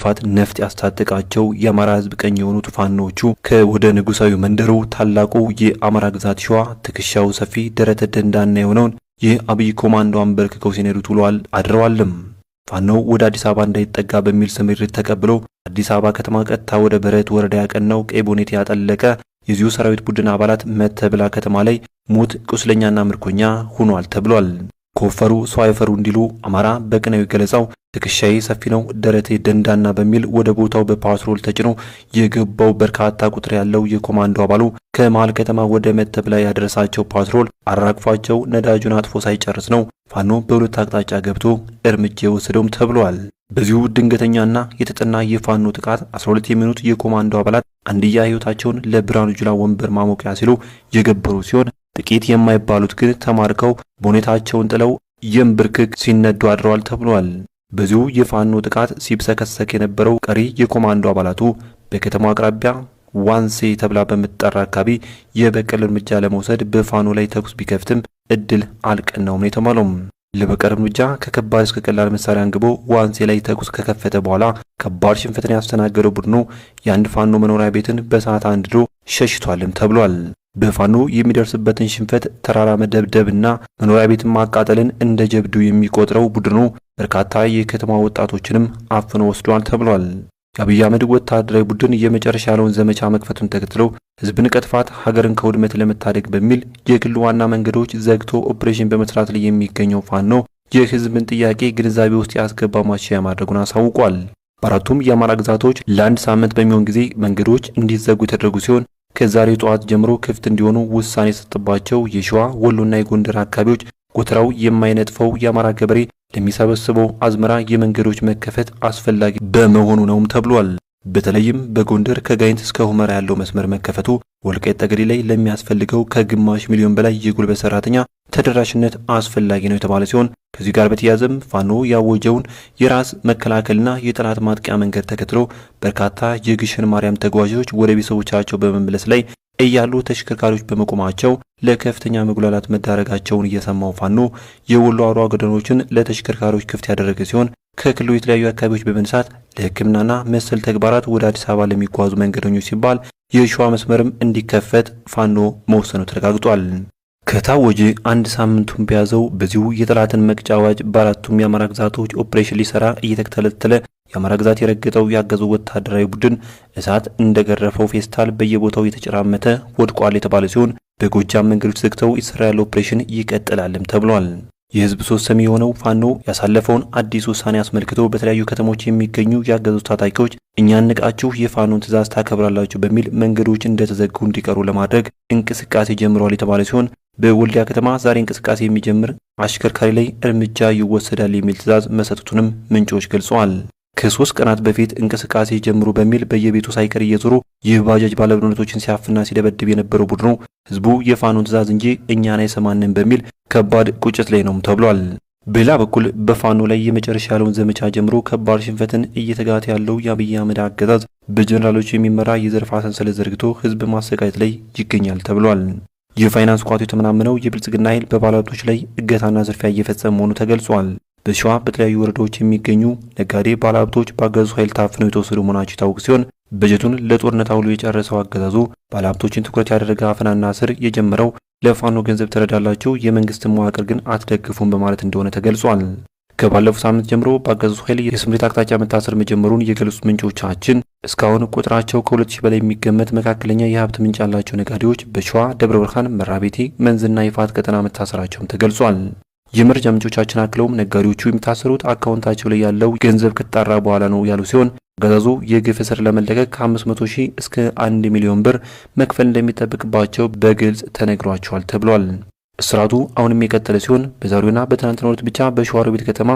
በመገፋት ነፍጥ ያስታጠቃቸው የአማራ ህዝብ ቀኝ የሆኑት ፋኖቹ ከወደ ንጉሳዊ መንደሩ ታላቁ የአማራ ግዛት ሸዋ ትከሻው ሰፊ ደረተ ደንዳና የሆነውን የአብይ ኮማንዶ አንበርክከው ሲነዱት ውለዋል አድረዋልም። ፋኖው ወደ አዲስ አበባ እንዳይጠጋ በሚል ስምሪት ተቀብሎ አዲስ አበባ ከተማ ቀጥታ ወደ በረት ወረዳ ያቀናው ቀይ ቦኔት ያጠለቀ የዚሁ ሰራዊት ቡድን አባላት መተብላ ከተማ ላይ ሞት ቁስለኛና ምርኮኛ ሆኗል ተብሏል። ኮፈሩ ሰው አይፈሩ እንዲሉ አማራ በቅናዊ ገለጻው ትከሻዬ ሰፊ ነው ደረቴ ደንዳና በሚል ወደ ቦታው በፓትሮል ተጭኖ የገባው በርካታ ቁጥር ያለው የኮማንዶ አባሉ ከመሃል ከተማ ወደ መተብላ ያደረሳቸው ፓትሮል አራግፏቸው ነዳጁን አጥፎ ሳይጨርስ ነው ፋኖ በሁለት አቅጣጫ ገብቶ እርምጃ ወሰደውም ተብሏል። በዚሁ ድንገተኛና የተጠና የፋኖ ጥቃት 12 የሚሆኑት የኮማንዶ አባላት አንድያ ህይወታቸውን ለብርሃኑ ጁላ ወንበር ማሞቂያ ሲሉ የገበሩ ሲሆን ጥቂት የማይባሉት ግን ተማርከው ቦኔታቸውን ጥለው የምብርክክ ሲነዱ አድረዋል ተብሏል። በዚሁ የፋኖ ጥቃት ሲብሰከሰክ የነበረው ቀሪ የኮማንዶ አባላቱ በከተማው አቅራቢያ ዋንሴ ተብላ በምትጠራ አካባቢ የበቀል እርምጃ ለመውሰድ በፋኖ ላይ ተኩስ ቢከፍትም እድል አልቀናውም ነው የተባለው። ለበቀል እርምጃ ከከባድ እስከ ቀላል መሳሪያ አንግቦ ዋንሴ ላይ ተኩስ ከከፈተ በኋላ ከባድ ሽንፈትን ያስተናገደው ቡድኑ የአንድ ፋኖ መኖሪያ ቤትን በሰዓት አንድዶ ሸሽቷልም ተብሏል። በፋኖ የሚደርስበትን ሽንፈት ተራራ መደብደብና መኖሪያ ቤትን ማቃጠልን እንደ ጀብዱ የሚቆጥረው ቡድኑ በርካታ የከተማ ወጣቶችንም አፍኖ ወስዷል ተብሏል። የአብይ አህመድ ወታደራዊ ቡድን የመጨረሻ ያለውን ዘመቻ መክፈቱን ተከትሎ ህዝብን ከጥፋት ሀገርን ከውድመት ለመታደግ በሚል የክልሉ ዋና መንገዶች ዘግቶ ኦፕሬሽን በመስራት ላይ የሚገኘው ፋኖ የህዝብን ጥያቄ ግንዛቤ ውስጥ ያስገባ ማሻሻያ ማድረጉን አሳውቋል። በአራቱም የአማራ ግዛቶች ለአንድ ሳምንት በሚሆን ጊዜ መንገዶች እንዲዘጉ የተደረጉ ሲሆን ከዛሬ ጠዋት ጀምሮ ክፍት እንዲሆኑ ውሳኔ የሰጠባቸው የሸዋ ወሎና የጎንደር አካባቢዎች ጎተራው የማይነጥፈው የአማራ ገበሬ ለሚሰበስበው አዝመራ የመንገዶች መከፈት አስፈላጊ በመሆኑ ነውም ተብሏል። በተለይም በጎንደር ከጋይንት እስከ ሁመራ ያለው መስመር መከፈቱ ወልቃይት ጠገዴ ላይ ለሚያስፈልገው ከግማሽ ሚሊዮን በላይ የጉልበት ሰራተኛ ተደራሽነት አስፈላጊ ነው የተባለ ሲሆን ከዚህ ጋር በተያያዘም ፋኖ ያወጀውን የራስ መከላከልና የጠላት ማጥቂያ መንገድ ተከትሎ በርካታ የግሸን ማርያም ተጓዦች ወደ ቤተሰቦቻቸው በመመለስ ላይ እያሉ ተሽከርካሪዎች በመቆማቸው ለከፍተኛ መጉላላት መዳረጋቸውን እየሰማው ፋኖ የወሎ አውራ ጎዳናዎችን ለተሽከርካሪዎች ክፍት ያደረገ ሲሆን ከክልሉ የተለያዩ አካባቢዎች በመነሳት ለሕክምናና መሰል ተግባራት ወደ አዲስ አበባ ለሚጓዙ መንገደኞች ሲባል የሸዋ መስመርም እንዲከፈት ፋኖ መወሰኑ ተረጋግጧል። ከታወጀ አንድ ሳምንቱን በያዘው በዚሁ የጠላትን መቅጫ አዋጅ በአራቱም የአማራ ግዛቶች ኦፕሬሽን ሊሰራ እየተከታተለ የአማራ ግዛት የረገጠው ያገዘው ወታደራዊ ቡድን እሳት እንደገረፈው ፌስታል በየቦታው የተጨራመተ ወድቋል የተባለ ሲሆን በጎጃም መንገዶች ዘግተው ይሰራ ያለው ኦፕሬሽን ይቀጥላልም ተብሏል። የህዝብ ሶስት ሰሚ የሆነው ፋኖ ያሳለፈውን አዲስ ውሳኔ አስመልክቶ በተለያዩ ከተሞች የሚገኙ ያገዙት ታጣቂዎች እኛን ንቃችሁ የፋኖን ትዕዛዝ ታከብራላችሁ በሚል መንገዶች እንደተዘጉ እንዲቀሩ ለማድረግ እንቅስቃሴ ጀምሯል የተባለ ሲሆን በወልዲያ ከተማ ዛሬ እንቅስቃሴ የሚጀምር አሽከርካሪ ላይ እርምጃ ይወሰዳል የሚል ትዕዛዝ መሰጠቱንም ምንጮች ገልጸዋል። ከ3 ቀናት በፊት እንቅስቃሴ ጀምሩ በሚል በየቤቱ ሳይቀር እየዞሩ የባጃጅ ባለብረቶችን ሲያፍና ሲደበድብ የነበረው ቡድኑ ህዝቡ የፋኖን ትዕዛዝ እንጂ እኛን አይሰማንም በሚል ከባድ ቁጭት ላይ ነው ተብሏል። በሌላ በኩል በፋኖ ላይ የመጨረሻ ያለውን ዘመቻ ጀምሮ ከባድ ሽንፈትን እየተጋተ ያለው የአብይ አህመድ አገዛዝ በጀነራሎች የሚመራ የዘርፋ ሰንሰለት ዘርግቶ ህዝብ ማሰቃየት ላይ ይገኛል ተብሏል። የፋይናንስ ቋቱ የተመናመነው የብልጽግና ኃይል በባለሀብቶች ላይ እገታና ዝርፊያ እየፈጸመ መሆኑ ተገልጿል። በሸዋ በተለያዩ ወረዳዎች የሚገኙ ነጋዴ ባለሀብቶች በአገዛዙ ኃይል ታፍነው የተወሰዱ መሆናቸው የታወቀ ሲሆን በጀቱን ለጦርነት አውሎ የጨረሰው አገዛዙ ባለሀብቶችን ትኩረት ያደረገ አፈናና ስር የጀመረው ለፋኖ ገንዘብ ተረዳላችሁ የመንግስትን መዋቅር ግን አትደግፉም በማለት እንደሆነ ተገልጿል። ከባለፈው ሳምንት ጀምሮ በአገዛዙ ኃይል የስምሪት አቅጣጫ መታሰር መጀመሩን የገለጹት ምንጮቻችን እስካሁን ቁጥራቸው ከ2000 በላይ የሚገመት መካከለኛ የሀብት ምንጭ ያላቸው ነጋዴዎች በሸዋ ደብረ ብርሃን፣ መራቤቴ፣ መንዝና ይፋት ቀጠና መታሰራቸውም ተገልጿል። የመረጃ ምንጮቻችን አክለውም ነጋዴዎቹ የሚታሰሩት አካውንታቸው ላይ ያለው ገንዘብ ከተጣራ በኋላ ነው ያሉ ሲሆን አገዛዙ የግፍ እስር ለመለቀቅ ከ500 ሺህ እስከ 1 ሚሊዮን ብር መክፈል እንደሚጠብቅባቸው በግልጽ ተነግሯቸዋል ተብሏል። እስራቱ አሁንም የቀጠለ ሲሆን በዛሬውና በትናንትናው ዕለት ብቻ በሸዋሮቢት ከተማ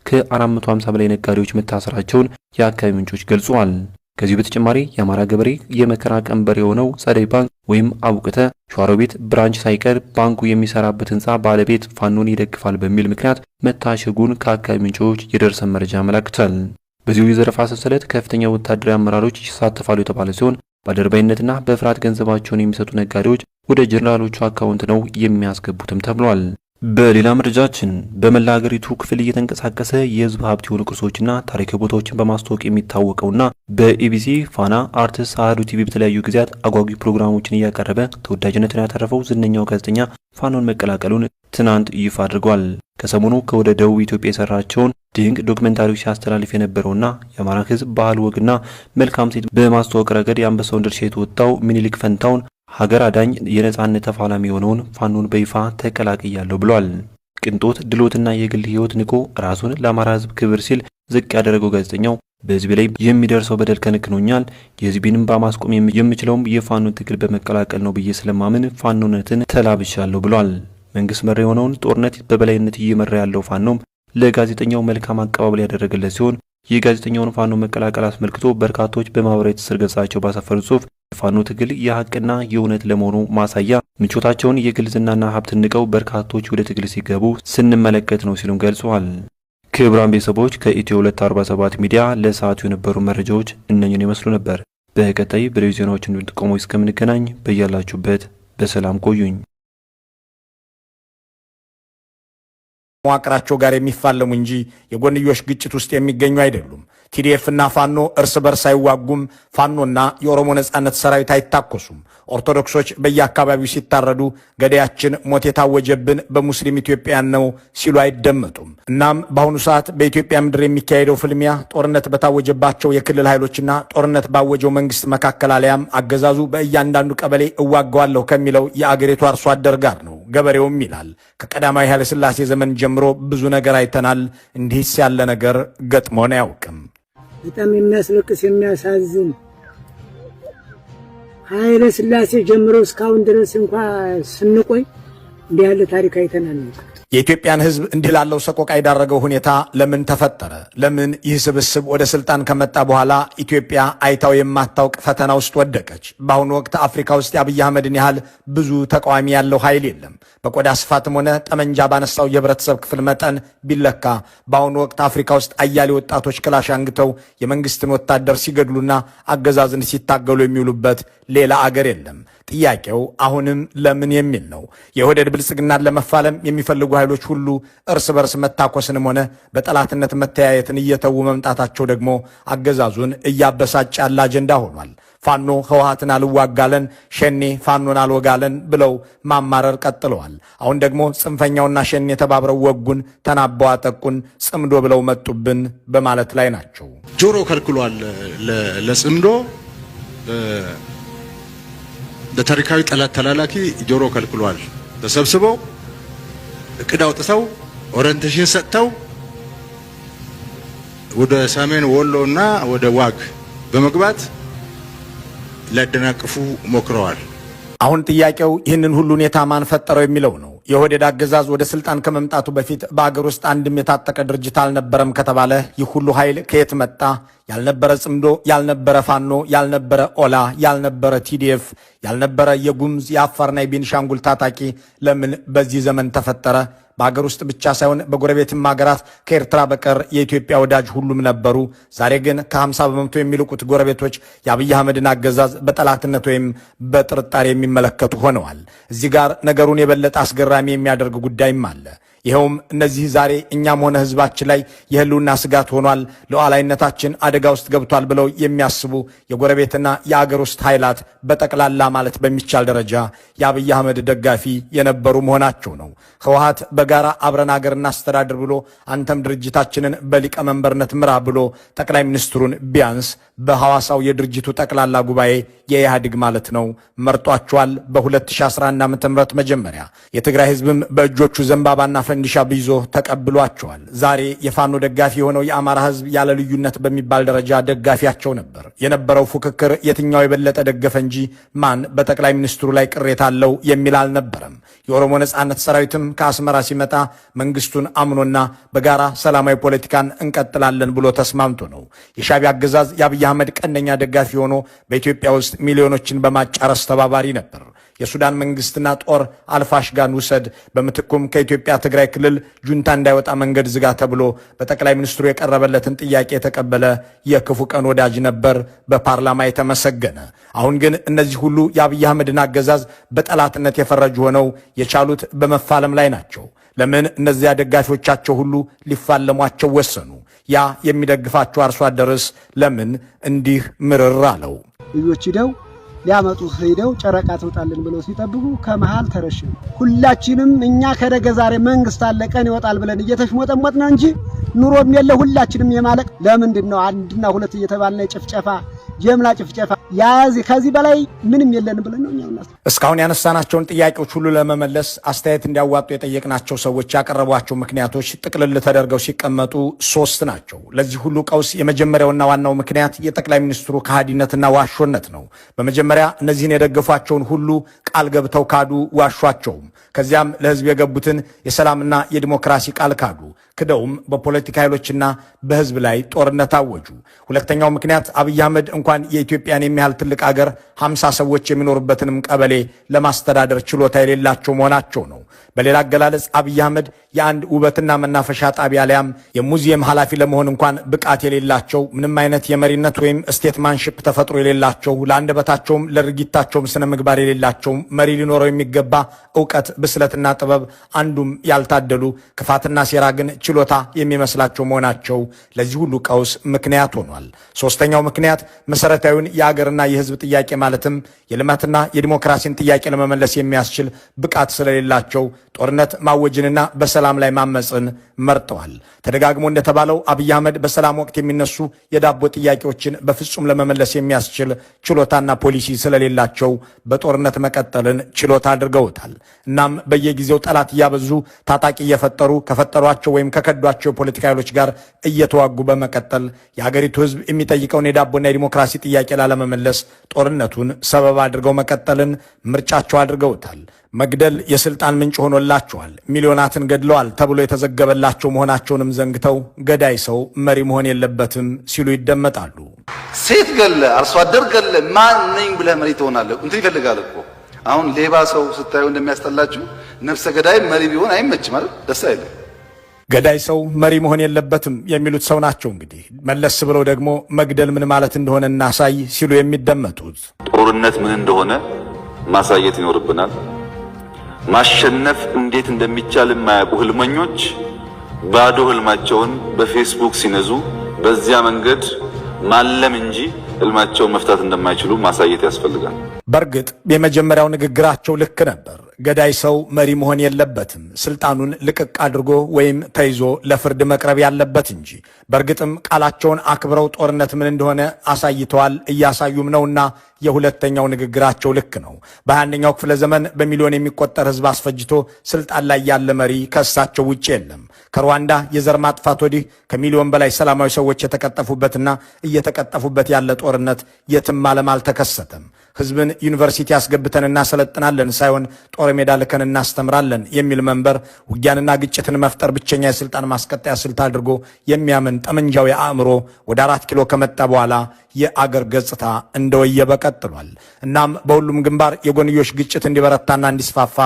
ከ450 በላይ ነጋዴዎች መታሰራቸውን የአካባቢ ምንጮች ገልጸዋል። ከዚህ በተጨማሪ የአማራ ገበሬ የመከራ ቀንበር የሆነው ጸደይ ባንክ ወይም አቡቅተ ሸዋሮቢት ብራንች ሳይቀር ባንኩ የሚሰራበት ህንፃ ባለቤት ፋኖን ይደግፋል በሚል ምክንያት መታሸጉን ከአካባቢ ምንጮች የደረሰን መረጃ ያመለክታል። በዚሁ የዘረፋ ሰንሰለት ከፍተኛ ወታደራዊ አመራሮች ይሳተፋሉ የተባለ ሲሆን በአድርባይነትና በፍርሃት ገንዘባቸውን የሚሰጡ ነጋዴዎች ወደ ጀነራሎቹ አካውንት ነው የሚያስገቡትም ተብሏል። በሌላ መረጃችን በመላ ሀገሪቱ ክፍል እየተንቀሳቀሰ የህዝብ ሀብት የሆኑ ቅርሶችና ታሪካዊ ቦታዎችን በማስተዋወቅ የሚታወቀውና በኢቢሲ ፋና አርትስ አህዱ ቲቪ በተለያዩ ጊዜያት አጓጊ ፕሮግራሞችን እያቀረበ ተወዳጅነትን ያተረፈው ዝነኛው ጋዜጠኛ ፋኖን መቀላቀሉን ትናንት ይፋ አድርጓል። ከሰሞኑ ከወደ ደቡብ ኢትዮጵያ የሰራቸውን ድንቅ ዶክመንታሪዎች ሲያስተላልፍ የነበረውና የአማራ ህዝብ ባህል ወግና መልካም ሴት በማስተዋወቅ ረገድ የአንበሳውን ድርሻ የተወጣው ሚኒሊክ ፈንታውን ሀገር አዳኝ የነጻነት ተፋላሚ የሆነውን ፋኖን በይፋ ተቀላቅያለሁ ብሏል። ቅንጦት ድሎትና የግል ህይወት ንቆ ራሱን ለአማራ ህዝብ ክብር ሲል ዝቅ ያደረገው ጋዜጠኛው በህዝብ ላይ የሚደርሰው በደል ከንክኖኛል፣ የህዝቤንም በማስቆም የምችለውም የፋኖን ትግል በመቀላቀል ነው ብዬ ስለማምን ፋኖነትን ተላብሻለሁ ብሏል። መንግስት መሪ የሆነውን ጦርነት በበላይነት እየመራ ያለው ፋኖም ለጋዜጠኛው መልካም አቀባበል ያደረገለት ሲሆን የጋዜጠኛውን ፋኖ መቀላቀል አስመልክቶ በርካቶች በማህበራዊ ትስስር ገጻቸው ባሰፈሩት ጽሑፍ የፋኖ ትግል የሀቅና የእውነት ለመሆኑ ማሳያ ምቾታቸውን የግል ዝናና ሀብት ንቀው በርካቶች ወደ ትግል ሲገቡ ስንመለከት ነው ሲሉም ገልጸዋል። ክቡራን ቤተሰቦች ከኢትዮ 247 ሚዲያ ለሰዓቱ የነበሩ መረጃዎች እነኝን ይመስሉ ነበር። በቀጣይ በሌሎች ዜናዎች እንድንጠቆሙ እስከምንገናኝ በያላችሁበት በሰላም ቆዩኝ። መዋቅራቸው ጋር የሚፋለሙ እንጂ የጎንዮሽ ግጭት ውስጥ የሚገኙ አይደሉም። ቲዲኤፍ እና ፋኖ እርስ በርስ አይዋጉም። ፋኖና የኦሮሞ ነጻነት ሰራዊት አይታኮሱም። ኦርቶዶክሶች በየአካባቢው ሲታረዱ ገዳያችን ሞት የታወጀብን በሙስሊም ኢትዮጵያን ነው ሲሉ አይደመጡም። እናም በአሁኑ ሰዓት በኢትዮጵያ ምድር የሚካሄደው ፍልሚያ ጦርነት በታወጀባቸው የክልል ኃይሎችና ጦርነት ባወጀው መንግስት መካከል አለያም አገዛዙ በእያንዳንዱ ቀበሌ እዋጋዋለሁ ከሚለው የአገሪቱ አርሶ አደር ጋር ነው። ገበሬውም ይላል ከቀዳማዊ ኃይለ ሥላሴ ዘመን ጀምሮ ብዙ ነገር አይተናል፣ እንዲህስ ያለ ነገር ገጥሞን አያውቅም። በጣም የሚያስለቅስ የሚያሳዝን ኃይለ ሥላሴ ጀምሮ እስካሁን ድረስ እንኳን ስንቆይ እንዲህ ያለ ታሪክ አይተናል። የኢትዮጵያን ሕዝብ እንዲህ ላለው ሰቆቃ የዳረገው ሁኔታ ለምን ተፈጠረ? ለምን ይህ ስብስብ ወደ ስልጣን ከመጣ በኋላ ኢትዮጵያ አይታው የማታውቅ ፈተና ውስጥ ወደቀች? በአሁኑ ወቅት አፍሪካ ውስጥ የአብይ አህመድን ያህል ብዙ ተቃዋሚ ያለው ኃይል የለም። በቆዳ ስፋትም ሆነ ጠመንጃ ባነሳው የህብረተሰብ ክፍል መጠን ቢለካ በአሁኑ ወቅት አፍሪካ ውስጥ አያሌ ወጣቶች ክላሽ አንግተው የመንግስትን ወታደር ሲገድሉና አገዛዝን ሲታገሉ የሚውሉበት ሌላ አገር የለም። ጥያቄው አሁንም ለምን የሚል ነው። የኦህዴድ ብልጽግናን ለመፋለም የሚፈልጉ ኃይሎች ሁሉ እርስ በርስ መታኮስንም ሆነ በጠላትነት መተያየትን እየተዉ መምጣታቸው ደግሞ አገዛዙን እያበሳጭ ያለ አጀንዳ ሆኗል። ፋኖ ህወሓትን አልዋጋለን፣ ሸኔ ፋኖን አልወጋለን ብለው ማማረር ቀጥለዋል። አሁን ደግሞ ጽንፈኛውና ሸኔ ተባብረው ወጉን፣ ተናበው አጠቁን፣ ጽምዶ ብለው መጡብን በማለት ላይ ናቸው። ጆሮ ከልክሏል። ለጽምዶ ለታሪካዊ ጠላት ተላላኪ ጆሮ ከልክሏል። ተሰብስበው እቅድ አውጥተው ኦሪንቴሽን ሰጥተው ወደ ሰሜን ወሎና ወደ ዋግ በመግባት ሊያደናቅፉ ሞክረዋል። አሁን ጥያቄው ይህንን ሁሉ ሁኔታ ማን ፈጠረው የሚለው ነው። የኦህዴድ አገዛዝ ወደ ስልጣን ከመምጣቱ በፊት በአገር ውስጥ አንድም የታጠቀ ድርጅት አልነበረም ከተባለ ይህ ሁሉ ኃይል ከየት መጣ? ያልነበረ ጽምዶ፣ ያልነበረ ፋኖ፣ ያልነበረ ኦላ፣ ያልነበረ ቲዲኤፍ፣ ያልነበረ የጉምዝ የአፋርና የቤኒሻንጉል ታጣቂ ለምን በዚህ ዘመን ተፈጠረ? በአገር ውስጥ ብቻ ሳይሆን በጎረቤትም ሀገራት ከኤርትራ በቀር የኢትዮጵያ ወዳጅ ሁሉም ነበሩ። ዛሬ ግን ከ50 በመቶ የሚልቁት ጎረቤቶች የአብይ አህመድን አገዛዝ በጠላትነት ወይም በጥርጣሬ የሚመለከቱ ሆነዋል። እዚህ ጋር ነገሩን የበለጠ አስገራሚ የሚያደርግ ጉዳይም አለ። ይኸውም እነዚህ ዛሬ እኛም ሆነ ህዝባችን ላይ የህልውና ስጋት ሆኗል፣ ሉዓላዊነታችን አደጋ ውስጥ ገብቷል ብለው የሚያስቡ የጎረቤትና የአገር ውስጥ ኃይላት በጠቅላላ ማለት በሚቻል ደረጃ የአብይ አህመድ ደጋፊ የነበሩ መሆናቸው ነው። ህወሓት በጋራ አብረን አገር እናስተዳድር ብሎ አንተም ድርጅታችንን በሊቀመንበርነት ምራ ብሎ ጠቅላይ ሚኒስትሩን ቢያንስ በሐዋሳው የድርጅቱ ጠቅላላ ጉባኤ የኢህአዴግ ማለት ነው መርጧቸዋል። በ2011 ዓ.ም መጀመሪያ የትግራይ ህዝብም በእጆቹ ዘንባባና ፈንዲሻ ቢይዞ ተቀብሏቸዋል። ዛሬ የፋኖ ደጋፊ የሆነው የአማራ ህዝብ ያለ ልዩነት በሚባል ደረጃ ደጋፊያቸው ነበር። የነበረው ፉክክር የትኛው የበለጠ ደገፈ እንጂ ማን በጠቅላይ ሚኒስትሩ ላይ ቅሬታ አለው የሚል አልነበረም። የኦሮሞ ነጻነት ሰራዊትም ከአስመራ ሲመጣ መንግስቱን አምኖና በጋራ ሰላማዊ ፖለቲካን እንቀጥላለን ብሎ ተስማምቶ ነው። የሻዕቢያ አገዛዝ የአብይ አህመድ ቀንደኛ ደጋፊ ሆኖ በኢትዮጵያ ውስጥ ሚሊዮኖችን በማጫረስ ተባባሪ ነበር። የሱዳን መንግስትና ጦር አልፋሽጋን ውሰድ፣ በምትኩም ከኢትዮጵያ ትግራይ ክልል ጁንታ እንዳይወጣ መንገድ ዝጋ ተብሎ በጠቅላይ ሚኒስትሩ የቀረበለትን ጥያቄ የተቀበለ የክፉ ቀን ወዳጅ ነበር፣ በፓርላማ የተመሰገነ። አሁን ግን እነዚህ ሁሉ የአብይ አህመድን አገዛዝ በጠላትነት የፈረጁ ሆነው የቻሉት በመፋለም ላይ ናቸው። ለምን እነዚያ ደጋፊዎቻቸው ሁሉ ሊፋለሟቸው ወሰኑ? ያ የሚደግፋቸው አርሶ አደርስ ለምን እንዲህ ምርር አለው? ልጆች ሄደው ሊያመጡ ሄደው ጨረቃ ትወጣልን ብለው ሲጠብቁ ከመሃል ተረሽኑ። ሁላችንም እኛ ከነገ ዛሬ መንግስት አለ ቀን ይወጣል ብለን እየተሽሞጠሞጥን እንጂ ኑሮም የለ ሁላችንም የማለቅ ለምንድን ነው አንድና ሁለት እየተባልነ ጭፍጨፋ ጀምላ ጭፍጨፋ ያዚ ከዚህ በላይ ምንም የለን ብለን ነው እኛውናስ። እስካሁን ያነሳናቸውን ጥያቄዎች ሁሉ ለመመለስ አስተያየት እንዲያዋጡ የጠየቅናቸው ሰዎች ያቀረቧቸው ምክንያቶች ጥቅልል ተደርገው ሲቀመጡ 3 ናቸው። ለዚህ ሁሉ ቀውስ የመጀመሪያውና ዋናው ምክንያት የጠቅላይ ሚኒስትሩ ከሃዲነትና ዋሾነት ነው። በመጀመሪያ እነዚህን የደገፏቸውን ሁሉ ቃል ገብተው ካዱ፣ ዋሿቸውም። ከዚያም ለህዝብ የገቡትን የሰላምና የዲሞክራሲ ቃል ካዱ። ክደውም በፖለቲካ ኃይሎችና በህዝብ ላይ ጦርነት አወጁ። ሁለተኛው ምክንያት አብይ አህመድ እንኳን የኢትዮጵያን የሚያህል ትልቅ አገር 50 ሰዎች የሚኖሩበትንም ቀበሌ ለማስተዳደር ችሎታ የሌላቸው መሆናቸው ነው። በሌላ አገላለጽ አብይ አህመድ የአንድ ውበትና መናፈሻ ጣቢያ ሊያም የሙዚየም ኃላፊ ለመሆን እንኳን ብቃት የሌላቸው፣ ምንም አይነት የመሪነት ወይም ስቴትማንሺፕ ተፈጥሮ የሌላቸው፣ ለአንደበታቸውም ለድርጊታቸውም ስነ ምግባር የሌላቸው፣ መሪ ሊኖረው የሚገባ እውቀት፣ ብስለትና ጥበብ አንዱም ያልታደሉ፣ ክፋትና ሴራ ግን ችሎታ የሚመስላቸው መሆናቸው ለዚህ ሁሉ ቀውስ ምክንያት ሆኗል። ሶስተኛው ምክንያት መሰረታዊውን የአገርና የህዝብ ጥያቄ ማለትም የልማትና የዲሞክራሲን ጥያቄ ለመመለስ የሚያስችል ብቃት ስለሌላቸው ጦርነት ማወጅንና በሰላም ላይ ማመፅን መርጠዋል። ተደጋግሞ እንደተባለው አብይ አህመድ በሰላም ወቅት የሚነሱ የዳቦ ጥያቄዎችን በፍጹም ለመመለስ የሚያስችል ችሎታና ፖሊሲ ስለሌላቸው በጦርነት መቀጠልን ችሎታ አድርገውታል። እናም በየጊዜው ጠላት እያበዙ ታጣቂ እየፈጠሩ ከፈጠሯቸው ወይም ከከዷቸው የፖለቲካ ኃይሎች ጋር እየተዋጉ በመቀጠል የሀገሪቱ ህዝብ የሚጠይቀውን የዳቦና የዲሞክራሲ ጥያቄ ላለመመለስ ጦርነቱን ሰበብ አድርገው መቀጠልን ምርጫቸው አድርገውታል። መግደል የስልጣን ምንጭ ሆኖላቸዋል። ሚሊዮናትን ገድለዋል ተብሎ የተዘገበላቸው መሆናቸውንም ዘንግተው ገዳይ ሰው መሪ መሆን የለበትም ሲሉ ይደመጣሉ። ሴት ገለ፣ አርሶ አደር ገለ፣ ማን ነኝ ብለህ መሪ ትሆናለህ? እንትን ይፈልጋል እኮ አሁን ሌባ ሰው ስታዩ እንደሚያስጠላችሁ ነፍሰ ገዳይ መሪ ቢሆን አይመችም አይደል? ደስ አይልም። ገዳይ ሰው መሪ መሆን የለበትም የሚሉት ሰው ናቸው። እንግዲህ መለስ ብለው ደግሞ መግደል ምን ማለት እንደሆነ እናሳይ ሲሉ የሚደመጡት ጦርነት ምን እንደሆነ ማሳየት ይኖርብናል። ማሸነፍ እንዴት እንደሚቻል የማያውቁ ህልመኞች ባዶ ህልማቸውን በፌስቡክ ሲነዙ በዚያ መንገድ ማለም እንጂ ህልማቸውን መፍታት እንደማይችሉ ማሳየት ያስፈልጋል። በእርግጥ የመጀመሪያው ንግግራቸው ልክ ነበር። ገዳይ ሰው መሪ መሆን የለበትም፣ ስልጣኑን ልቅቅ አድርጎ ወይም ተይዞ ለፍርድ መቅረብ ያለበት እንጂ። በእርግጥም ቃላቸውን አክብረው ጦርነት ምን እንደሆነ አሳይተዋል፣ እያሳዩም ነውና የሁለተኛው ንግግራቸው ልክ ነው። በ21ኛው ክፍለ ዘመን በሚሊዮን የሚቆጠር ህዝብ አስፈጅቶ ስልጣን ላይ ያለ መሪ ከእሳቸው ውጭ የለም። ከሩዋንዳ የዘር ማጥፋት ወዲህ ከሚሊዮን በላይ ሰላማዊ ሰዎች የተቀጠፉበትና እየተቀጠፉበት ያለ ጦርነት የትም ዓለም አልተከሰተም። ህዝብን ዩኒቨርሲቲ ያስገብተን እናሰለጥናለን ሳይሆን ጦር ሜዳ ልከን እናስተምራለን የሚል መንበር ውጊያንና ግጭትን መፍጠር ብቸኛ የስልጣን ማስቀጠያ ስልት አድርጎ የሚያምን ጠመንጃው የአእምሮ ወደ 4 ኪሎ ከመጣ በኋላ የአገር ገጽታ እንደወየበ ቀጥሏል። እናም በሁሉም ግንባር የጎንዮሽ ግጭት እንዲበረታና እንዲስፋፋ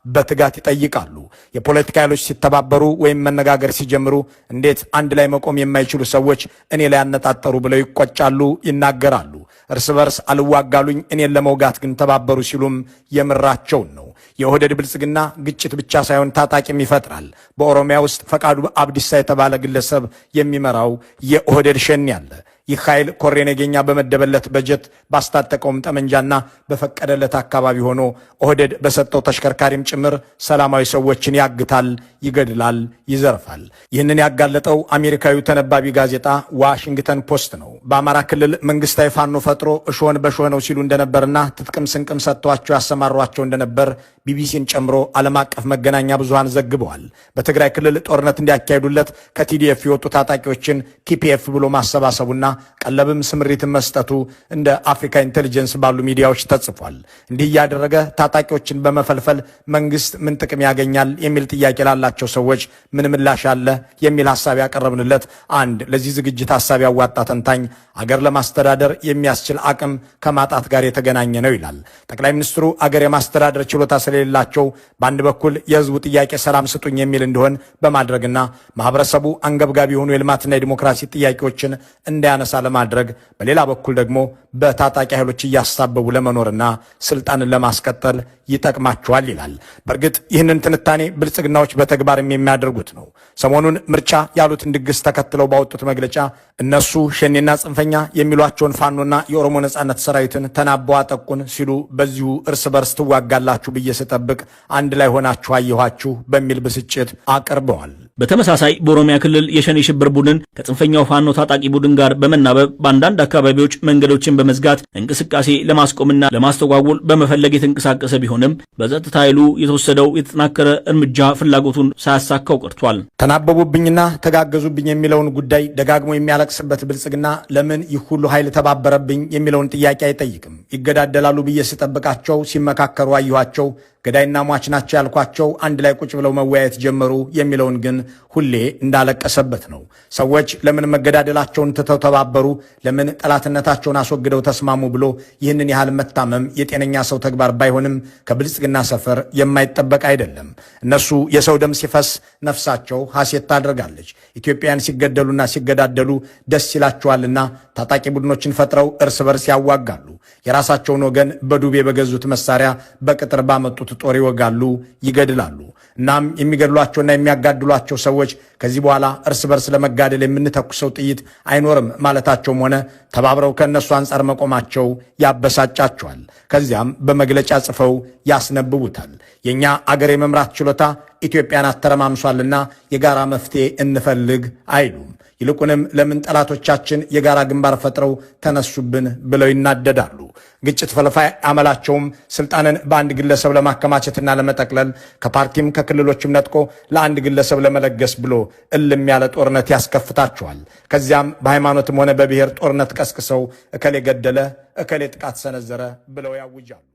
በትጋት ይጠይቃሉ። የፖለቲካ ኃይሎች ሲተባበሩ ወይም መነጋገር ሲጀምሩ እንዴት አንድ ላይ መቆም የማይችሉ ሰዎች እኔ ላይ ያነጣጠሩ ብለው ይቆጫሉ፣ ይናገራሉ። እርስ በርስ አልዋጋሉኝ እኔን ለመውጋት ግን ተባበሩ ሲሉም የምራቸውን ነው። የኦህዴድ ብልጽግና ግጭት ብቻ ሳይሆን ታጣቂም ይፈጥራል። በኦሮሚያ ውስጥ ፈቃዱ አብዲሳ የተባለ ግለሰብ የሚመራው የኦህዴድ ሸኔ አለ። ይህ ኃይል ኮሬ ነገኛ በመደበለት በጀት ባስታጠቀውም ጠመንጃና በፈቀደለት አካባቢ ሆኖ ኦህዴድ በሰጠው ተሽከርካሪም ጭምር ሰላማዊ ሰዎችን ያግታል፣ ይገድላል፣ ይዘርፋል። ይህንን ያጋለጠው አሜሪካዊው ተነባቢ ጋዜጣ ዋሽንግተን ፖስት ነው። በአማራ ክልል መንግስታዊ ፋኖ ፈጥሮ እሾህን በሾህ ነው ሲሉ እንደነበርና ትጥቅም ስንቅም ሰጥቷቸው ያሰማሯቸው እንደነበር ቢቢሲን ጨምሮ ዓለም አቀፍ መገናኛ ብዙሃን ዘግበዋል። በትግራይ ክልል ጦርነት እንዲያካሂዱለት ከቲዲኤፍ የወጡ ታጣቂዎችን ቲፒኤፍ ብሎ ማሰባሰቡና ቀለብም ስምሪትን መስጠቱ እንደ አፍሪካ ኢንቴሊጀንስ ባሉ ሚዲያዎች ተጽፏል። እንዲህ እያደረገ ታጣቂዎችን በመፈልፈል መንግስት ምን ጥቅም ያገኛል የሚል ጥያቄ ላላቸው ሰዎች ምን ምላሽ አለ የሚል ሐሳብ ያቀረብንለት አንድ ለዚህ ዝግጅት ሐሳብ ያዋጣ ተንታኝ አገር ለማስተዳደር የሚያስችል አቅም ከማጣት ጋር የተገናኘ ነው ይላል። ጠቅላይ ሚኒስትሩ አገር የማስተዳደር ችሎታ ስለሌላቸው በአንድ በኩል የህዝቡ ጥያቄ ሰላም ስጡኝ የሚል እንደሆን በማድረግና ማህበረሰቡ አንገብጋቢ የሆኑ የልማትና የዲሞክራሲ ጥያቄዎችን እንዳያነሳ ለማድረግ በሌላ በኩል ደግሞ በታጣቂ ኃይሎች እያሳበቡ ለመኖርና ስልጣንን ለማስቀጠል ይጠቅማቸዋል ይላል። በእርግጥ ይህንን ትንታኔ ብልጽግናዎች በተግባርም የሚያደርጉት ነው። ሰሞኑን ምርጫ ያሉትን ድግስ ተከትለው ባወጡት መግለጫ እነሱ ሸኔና ጽንፈኛ የሚሏቸውን ፋኖና የኦሮሞ ነጻነት ሰራዊትን ተናበው አጠቁን ሲሉ በዚሁ እርስ በርስ ትዋጋላችሁ ብዬ ስጠብቅ አንድ ላይ ሆናችሁ አየኋችሁ በሚል ብስጭት አቅርበዋል። በተመሳሳይ በኦሮሚያ ክልል የሸኔ ሽብር ቡድን ከጽንፈኛው ፋኖ ታጣቂ ቡድን ጋር በመናበብ በአንዳንድ አካባቢዎች መንገዶችን በመዝጋት እንቅስቃሴ ለማስቆምና ለማስተጓጎል በመፈለግ የተንቀሳቀሰ ቢሆንም በጸጥታ ኃይሉ የተወሰደው የተጠናከረ እርምጃ ፍላጎቱን ሳያሳካው ቀርቷል። ተናበቡብኝና ተጋገዙብኝ የሚለውን ጉዳይ ደጋግሞ የሚያለቅስበት ብልጽግና ለምን ይህ ሁሉ ኃይል ተባበረብኝ የሚለውን ጥያቄ አይጠይቅም። ይገዳደላሉ ብዬ ስጠብቃቸው ሲመካከሩ አየኋቸው፣ ገዳይና ሟች ናቸው ያልኳቸው አንድ ላይ ቁጭ ብለው መወያየት ጀመሩ የሚለውን ግን ሁሌ እንዳለቀሰበት ነው። ሰዎች ለምን መገዳደላቸውን ትተው ተባበሩ፣ ለምን ጠላትነታቸውን አስወግደው ተስማሙ ብሎ ይህንን ያህል መታመም የጤነኛ ሰው ተግባር ባይሆንም ከብልጽግና ሰፈር የማይጠበቅ አይደለም። እነሱ የሰው ደም ሲፈስ ነፍሳቸው ሐሴት ታደርጋለች። ኢትዮጵያውያን ሲገደሉና ሲገዳደሉ ደስ ይላቸዋልና ታጣቂ ቡድኖችን ፈጥረው እርስ በርስ ያዋጋሉ። የራሳቸውን ወገን በዱቤ በገዙት መሳሪያ በቅጥር ባመጡት ጦር ይወጋሉ፣ ይገድላሉ። እናም የሚገድሏቸውና የሚያጋድሏቸው ሰዎች ከዚህ በኋላ እርስ በርስ ለመጋደል የምንተኩሰው ጥይት አይኖርም ማለታቸውም ሆነ ተባብረው ከእነሱ አንጻር መቆማቸው ያበሳጫቸዋል። ከዚያም በመግለጫ ጽፈው ያስነብቡታል። የእኛ አገር የመምራት ችሎታ ኢትዮጵያን አተረማምሷልና የጋራ መፍትሄ እንፈልግ አይሉም። ይልቁንም ለምን ጠላቶቻችን የጋራ ግንባር ፈጥረው ተነሱብን ብለው ይናደዳሉ። ግጭት ፈልፋይ አመላቸውም ስልጣንን በአንድ ግለሰብ ለማከማቸትና ለመጠቅለል ከፓርቲም ከክልሎችም ነጥቆ ለአንድ ግለሰብ ለመለገስ ብሎ እልም ያለ ጦርነት ያስከፍታቸዋል። ከዚያም በሃይማኖትም ሆነ በብሔር ጦርነት ቀስቅሰው እከሌ ገደለ፣ እከሌ ጥቃት ሰነዘረ ብለው ያውጃሉ።